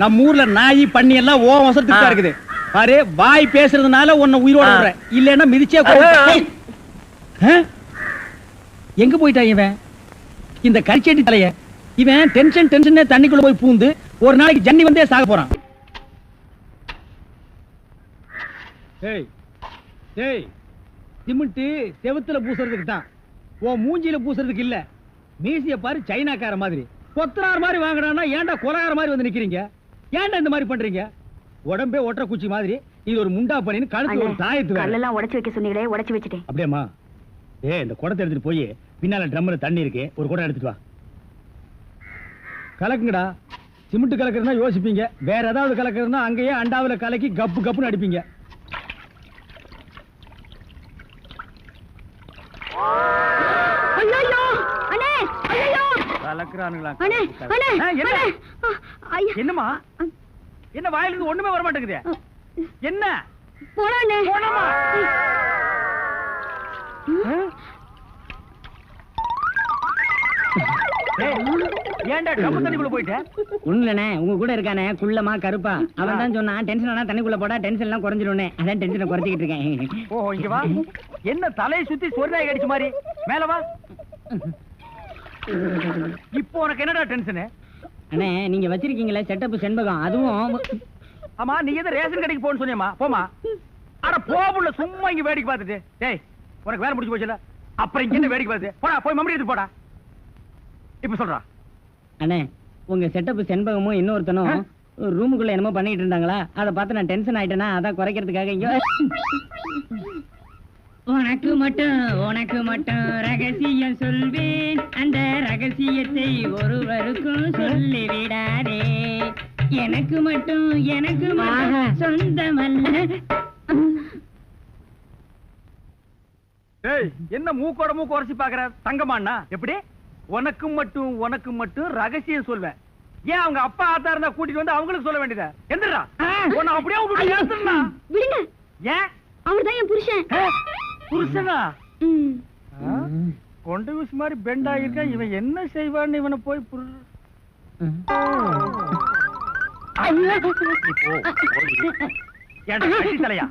[SPEAKER 9] நம்ம ஊர்ல நாய் பண்ணி எல்லாம் ஓ வசத்துக்கு இருக்குது பாரு. வாய் பேசுறதுனால உன்னை உயிரோட விடுறேன், இல்லன்னா மிதிச்சே எங்க போயிட்டா இவன் இந்த கரிச்செட்டி தலைய? இவன் டென்ஷன் தண்ணிக்குள்ள போய் பூந்து ஒரு நாளைக்கு ஜன்னி வந்தே சாக போறான். ஏய் ஏய், சிமெண்ட் செவுத்துல பூசுறதுக்கு தான், ஓ மூஞ்சில பூசுறதுக்கு இல்ல. மீசிய பாரு சைனாக்கார மாதிரி, கொத்தனார் மாதிரி வாங்குறான்னா ஏன்டா கொலகார மாதிரி வந்து நிக்கிறீங்க? ஏன்டா இந்த மாதிரி பண்றீங்க? உடம்பே ஒற்ற குச்சி மாதிரி இது ஒரு முண்டா பண்ணின்னு கழுத்து ஒரு தாயத்து
[SPEAKER 7] கல்லெல்லாம் உடைச்சு வைக்க சொன்னீங்களே, உடைச்சு வச்சுட்டேன்.
[SPEAKER 9] அப்படியேம்மா? இந்த குடத்தை எடுத்துட்டு போய் பின்னால ட்ரம்ல தண்ணி இருக்கு, ஒரு குடம் எடுத்துட்டு வா. கலக்குங்கடா. சிமெண்ட் கலக்குறதுனா யோசிப்பீங்க, வேற ஏதாவது கலக்குறதுனா அங்கேயே அண்டாவில கலக்கி கப்பு கப்புன்னு அடிப்பீங்க. என்னமா என்ன வாயில இருந்து ஒண்ணுமே வர மாட்டேங்குது? என்ன ஏன்டா டப்பு தண்ணிக்குள்ள போயிட்ட?
[SPEAKER 2] ஒண்ணுலண்ணே, உங்க கூட இருக்கானே குள்ளமா கருப்பா, அவன் தான் சொன்னான் டென்ஷன் ஆனா தண்ணிக்குள்ள போடா டென்ஷன் எல்லாம் குறைஞ்சிடும்னே. அதான் டென்ஷனை குறைச்சிக்கிட்டு இருக்கேன்.
[SPEAKER 9] ஓ இங்க வா. என்ன தலையை சுத்தி சொர்ணாய் கடிச்ச மாதிரி? மேல வா. இப்போ உனக்கு என்னடா டென்ஷன்?
[SPEAKER 2] அண்ணே நீங்க வச்சிருக்கீங்களே செட்டப் செண்பகம், அதுவும்
[SPEAKER 9] ஆமா. நீ எதை ரேஷன் கடைக்கு போன்னு சொன்னியம்மா? போமா. அட போபுள்ள சும்மா இங்க வேடிக்கை பார்த்துட்டு. டேய் உனக்கு வேலை முடிச்சு போச்சுல, அப்புறம் இங்க என்ன வேடிக்கை பார்த்து? போடா போய் மம்மடி எடுத்து போடா. இப்ப சொல்றா.
[SPEAKER 2] அண்ணே உங்க செட்டப் செண்பகமும் இன்னொருத்தனும் ரூமுக்குள்ள என்னமோ பண்ணிட்டு இருந்தாங்களா, அதை பார்த்து நான் டென்ஷன் ஆயிட்டேனா, அதான் குறைக்கிறதுக்காக இங்க. உனக்கு மட்டும் ரகசியம் சொல்வேன், அந்த ரகசியத்தை ஒருவருக்கும் சொல்லி விடாதே. எனக்கு மட்டும் சொந்தமல்ல.
[SPEAKER 9] ஏய் என்ன மூக்கோட மூக்கு உரசி பாக்குற? தங்கமாண்ணா எப்படி? உனக்கு மட்டும் ரகசியம் சொல்வேன். ஏன் அவங்க அப்பா ஆத்தா இருந்தா கூட்டிட்டு வந்து அவங்களுக்கு சொல்ல வேண்டியதா? எந்திரா உன்னை அப்படியே
[SPEAKER 7] விடுங்க.
[SPEAKER 9] ஏன்?
[SPEAKER 7] அவர்தான் என் புருஷன்.
[SPEAKER 9] புருஷனா? கொண்ட ஊசி மாதிரி பெண்ட் ஆகிருக்கா. இவன் என்ன செய்வான்னு இவனை போய் தலையா?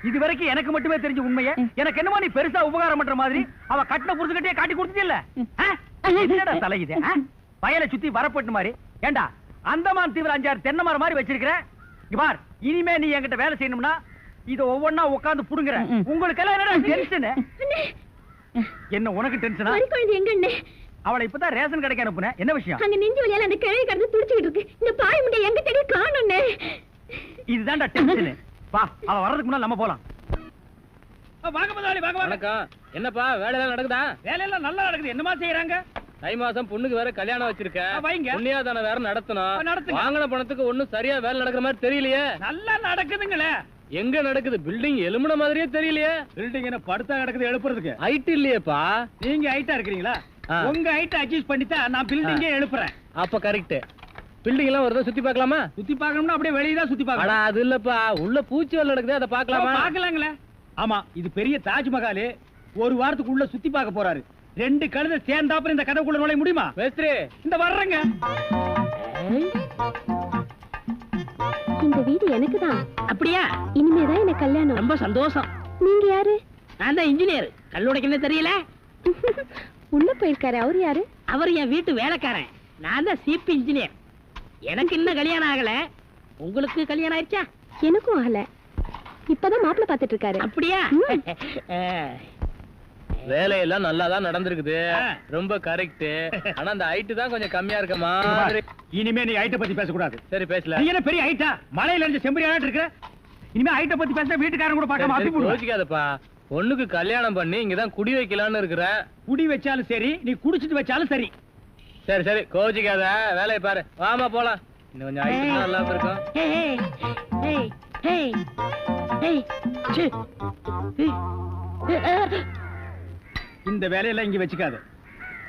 [SPEAKER 9] இது வரைக்கும் எனக்கு மட்டுமே தெரிஞ்ச உண்மையை எனக்கு என்னமோ நீ பெருசா உபகாரம் பண்ற மாதிரி அவ கட்டின புருஷகிட்டே காட்டி கொடுத்தது இல்ல தலை. இது வயலை சுத்தி வரப்பட்டு மாதிரி. ஏண்டா அந்தமான் தீவிர 5-6 தென்னை மரம் மாதிரி வச்சிருக்கிறேன். பார் இனிமே நீ என்கிட்ட வேலை செய்யணும்னா இத ஒவ்வொன்னா உட்கார்ந்து புடுங்குற. உங்களுக்கு எல்லாம் என்னடா டென்ஷன்? என்ன உனக்கு டென்ஷனா?
[SPEAKER 7] எங்க
[SPEAKER 9] அவளை இப்பதான் ரேஷன் கடைக்கு அனுப்புனேன். என்ன விஷயம்?
[SPEAKER 7] அங்க நெஞ்சு வலியால அந்த கிழவி கடந்து துடிச்சிட்டு இருக்கு. இந்த பாய் முட்டை எங்க தேடி காணோம்னே.
[SPEAKER 9] இதுதான்டா டென்ஷன். வா அவ வர்றதுக்கு முன்னால நம்ம போலாம். வாங்க முதலாளி வாங்க.
[SPEAKER 10] வணக்கம். என்னப்பா வேலை எல்லாம் நடக்குதா?
[SPEAKER 9] வேலையெல்லாம் நல்லா நடக்குது. என்னமா செய்யறாங்க?
[SPEAKER 10] தை மாசம் பொண்ணுக்கு வேற கல்யாணம் வச்சிருக்கேன். புண்ணியாதான வேற நடத்தணும். வாங்கின பணத்துக்கு ஒண்ணும் சரியா வேலை நடக்கிற மாதிரி தெரியலையே.
[SPEAKER 9] நல்லா நடக்குதுங்களே.
[SPEAKER 10] எங்க நடக்குது? பில்டிங் எலும்புன மாதிரியே தெரியலையே.
[SPEAKER 9] பில்டிங் என்ன படுத்தா நடக்குது எழுப்புறதுக்கு?
[SPEAKER 10] ஹைட் இல்லையேப்பா.
[SPEAKER 9] நீங்க ஹைட்டா இருக்கிறீங்களா? உங்க ஹைட் அட்ஜஸ்ட் பண்ணிட்டா நான் பில்டிங்கே எழுப்புறேன்.
[SPEAKER 10] அப்ப கரெக்ட். பில்டிங் எல்லாம் வருதா சுத்தி பார்க்கலாமா?
[SPEAKER 9] சுத்தி பார்க்கணும்னா அப்படியே வெளியே தான் சுத்தி பார்க்கலாம்.
[SPEAKER 10] அது இல்லப்பா, உள்ள பூச்சி வேலை நடக்குது, அதை பார்க்கலாமா?
[SPEAKER 9] பார்க்கலாங்களே. ஆமா இது பெரிய தாஜ்மஹால். ஒரு வாரத்துக்கு உள்ள சுத்தி பார்க்க போறாரு. 2 கழுதை சேர்ந்தாப்புறம் இந்த கதைக்குள்ள நுழைய முடியுமா?
[SPEAKER 10] மேஸ்திரி
[SPEAKER 9] இந்த வர்றேங்க.
[SPEAKER 7] இந்த வீடு எனக்கு தான்.
[SPEAKER 2] அப்படியா?
[SPEAKER 7] இனிமேதான் எனக்கு கல்யாணம்.
[SPEAKER 2] ரொம்ப சந்தோஷம்.
[SPEAKER 7] நீங்க யாரு?
[SPEAKER 2] நான் தான் இன்ஜினியர். கல்லுடைக்கணும் தெரியல.
[SPEAKER 7] உள்ள போயிருக்காரு. அவர் யாரு?
[SPEAKER 2] அவர் என் வீட்டு வேலைக்காரன். நான் தான் சீப் இன்ஜினியர். எனக்கு இன்னும் கல்யாணம் ஆகல. உங்களுக்கு கல்யாணம் ஆயிடுச்சா?
[SPEAKER 7] எனக்கும் ஆகல. இப்பதான் மாப்பிள்ளை பார்த்துட்டு இருக்காரு.
[SPEAKER 2] அப்படியா?
[SPEAKER 10] வேலையெல்லாம் நல்லா தான் நடந்திருக்குது, ரொம்ப கரெக்ட். ஆனா அந்த ஹைட் தான் கொஞ்சம் கம்மியா இருக்க மாதிரி.
[SPEAKER 9] இனிமே நீ ஹைட்ட பத்தி பேசக்கூடாது.
[SPEAKER 10] சரி பேசல.
[SPEAKER 9] நீ என்ன பெரிய ஹைட்டா? மலையில இருந்து செம்பரியாட்டு இருக்க. இனிமே ஹைட்ட பத்தி பேசினா வீட்டுக்காரங்க கூட பார்க்காம அப்பி போடுவாங்க.
[SPEAKER 10] யோசிக்காதப்பா, பொண்ணுக்கு கல்யாணம் பண்ணி இங்கதான் குடி வைக்கலான்னு இருக்கிறேன்.
[SPEAKER 9] குடி வச்சாலும் சரி, நீ குடிச்சிட்டு வச்சாலும் சரி.
[SPEAKER 10] சரி சரி கோச்சிக்காத, வேலையை பாரு. வாமா போலாம். இன்னும் கொஞ்சம் ஹைட் நல்லா இருக்கும்.
[SPEAKER 9] இந்த வேலையெல்லாம் இங்க வச்சுக்காத.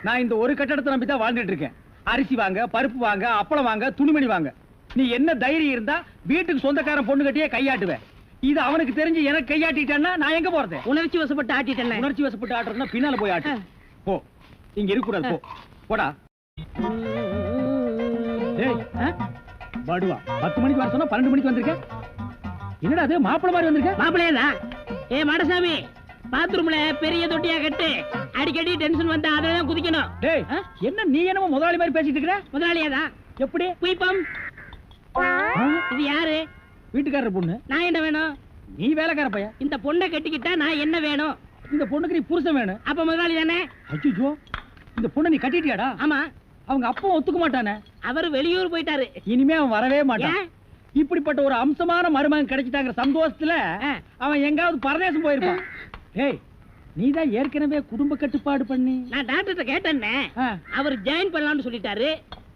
[SPEAKER 9] நான் இந்த ஒரு கட்டடத்தை நம்பி தான் வாழ்ந்துட்டு இருக்கேன். அரிசி வாங்க, பருப்பு வாங்க, அப்பளம் வாங்க, துணிமணி வாங்க. நீ என்ன தைரியம் இருந்தா வீட்டுக்கு சொந்தக்காரன் பொண்ணு கட்டியே கையாட்டுவேன். இது அவனுக்கு தெரிஞ்சு எனக்கு கையாட்டிட்டான்னா நான் எங்க போறது?
[SPEAKER 2] உணர்ச்சி வசப்பட்டு ஆட்டிட்டேன்.
[SPEAKER 9] உணர்ச்சி வசப்பட்டு ஆட்டுறதுன்னா பின்னால போய் ஆட்டு. போ, இங்க இருக்க கூடாது. போ, போடா. பாடுவா 10 மணிக்கு வர சொன்னா 12 மணிக்கு வந்திருக்க. என்னடா அது மாப்பிள மாதிரி வந்திருக்க?
[SPEAKER 2] மாப்பிள்ளையா? ஏ மாடசாமி, பாத்ரூம்ல பெரிய தொட்டியா கட்டு. அடிக்கடி டென்ஷன் வந்தா அதெல்லாம் குதிக்கணும்.
[SPEAKER 9] டேய், என்ன நீ என்னமோ முதலாளி மாதிரி பேசிட்டு இருக்கற?
[SPEAKER 2] முதலாளியாதான்.
[SPEAKER 9] எப்படி?
[SPEAKER 2] குயிப்பம். இது யாரு?
[SPEAKER 9] வீட்டுக்காரர் பொண்ணு.
[SPEAKER 2] நான் என்ன வேணும்?
[SPEAKER 9] நீ வேலைக்கார பையன்.
[SPEAKER 2] இந்த பொண்ணை கட்டிக்கிட்டா நான் என்ன வேணும்?
[SPEAKER 9] இந்த பொண்ணுக்கு நீ புருஷன் வேணும்.
[SPEAKER 2] அப்ப முதலாளி தானே?
[SPEAKER 9] ஐயோ, இந்த பொண்ணை நீ கட்டிட்டியாடா?
[SPEAKER 2] ஆமா.
[SPEAKER 9] அவங்க அப்பா ஒத்துக்க மாட்டானே.
[SPEAKER 2] அவரு வெளியூர் போயிட்டாரு.
[SPEAKER 9] இனிமே அவன் வரவே மாட்டான். இப்படிப்பட்ட ஒரு அம்சமான மருமகன் கிடைச்சிட்டாங்கிற சந்தோஷத்துல அவன் எங்காவது பரதேசம் போயிருப்பான். ஏய், நீதான் ஏற்கனவே குடும்ப கட்டுப்பாடு பண்ணி.
[SPEAKER 2] நான் டாக்டர்கிட்ட கேட்டேன்னே, அவர் ஜாயின் பண்ணலாம்னு சொல்லிட்டாரு.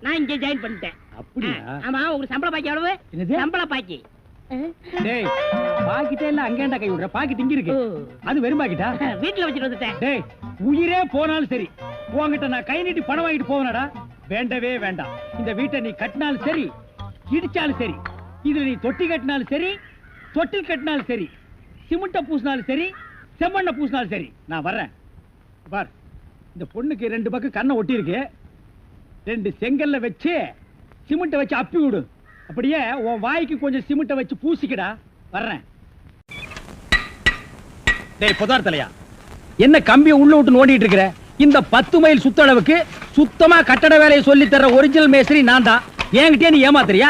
[SPEAKER 2] நான் இங்க ஜாயின் பண்ணிட்டேன்.
[SPEAKER 9] அப்படியா?
[SPEAKER 2] ஆமா. உங்களுக்கு சம்பள பாக்கி எவ்வளவு? சம்பள பாக்கி.
[SPEAKER 9] டேய், பாக்கிட்டே இல்ல அங்கேண்டா கை விடுற. பாக்கி இங்க இருக்கு. அது வெறும் பாக்கிட்டா?
[SPEAKER 2] வீட்டுல வச்சுட்டு வந்துட்டேன்.
[SPEAKER 9] டேய், உயிரே போனாலும் சரி உன்கிட்ட நான் கை நீட்டி பணம் வாங்கிட்டு போவனடா. வேண்டவே வேண்டாம். இந்த வீட்டை நீ கட்டினாலும் சரி, இடிச்சாலும் சரி, இதுல நீ தொட்டி கட்டினாலும் சரி, தொட்டில் கட்டினாலும் சரி, சிமெண்ட பூசினாலும் சரி, செம்மண்ண பூசினாலும் சரி, நான் வர்றேன். பார், இந்த பொண்ணுக்கு 2 பக்கம் கண்ணை ஒட்டி இருக்கு. 2 செங்கல்ல வச்சு சிமெண்ட வச்சு அப்பி விடு. அப்படியே உன் வாய்க்கு கொஞ்சம் சிமெண்ட வச்சு பூசிக்கடா. வர்றேன். டேய் புதார் தலையா, என்ன கம்பியை உள்ள விட்டு நோண்டிட்டு இருக்கிற? இந்த 10 மைல் சுத்தளவுக்கு சுத்தமா கட்டட வேலையை சொல்லி தர ஒரிஜினல் மேஸ்திரி நான் தான். என்கிட்டயே நீ ஏமாத்துறியா?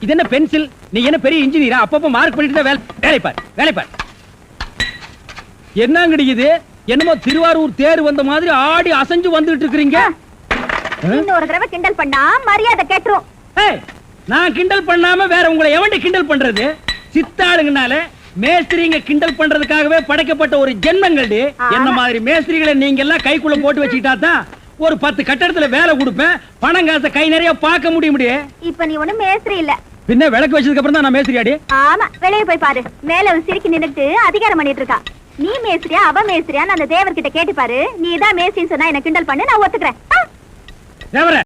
[SPEAKER 9] இது என்ன பென்சில்? நீ என்ன பெரிய இன்ஜினியரா? அப்பப்ப மார்க் பண்ணிட்டு தான் வேலை பார், வேலை பார். என்னங்கடி இது? என்னமோ திருவாரூர் தேர் வந்த மாதிரி ஆடி அசைஞ்சு வந்துட்டு இருக்கீங்க.
[SPEAKER 7] இன்னொரு தடவை கிண்டல் பண்ணா மரியாதை கேட்டுரும்.
[SPEAKER 9] ஏய், நான் கிண்டல் பண்ணாம வேற உங்களை எவன்டி கிண்டல் பண்றது? சித்தாளுங்கனால மேஸ்திரிங்க கிண்டல் பண்றதுக்காகவே படைக்கப்பட்ட ஒரு ஜென்மங்கள்டி. என்ன மாதிரி மேஸ்திரிகளை நீங்க எல்லாம் கைக்குள்ள போட்டு வச்சுக்கிட்டா தான் ஒரு 10 கட்டடத்துல வேலை கொடுப்பேன். பணம் காசை கை நிறைய பார்க்க முடியும்.
[SPEAKER 7] இப்ப நீ ஒண்ணும் மேஸ்திரி இல்ல.
[SPEAKER 9] பின்ன விளக்கு வச்சதுக்கு அப்புறம் தான் நான் மேஸ்திரியாடி.
[SPEAKER 7] ஆமா, வெளியே போய் பாரு. மேல ஒரு சிரிக்கி நின்னுட்டு அதிகாரம் பண்ணிட்டு இருக்கா. நீ மேஸ்திரியா அவ மேஸ்திரியா அந்த தேவர்கிட்ட கேட்டு பாரு. நீ தான் மேஸ்திரின்னு சொன்னா என்ன கிண்டல் பண்ணு, நான் ஒத்துக்கிறேன்.
[SPEAKER 9] தேவர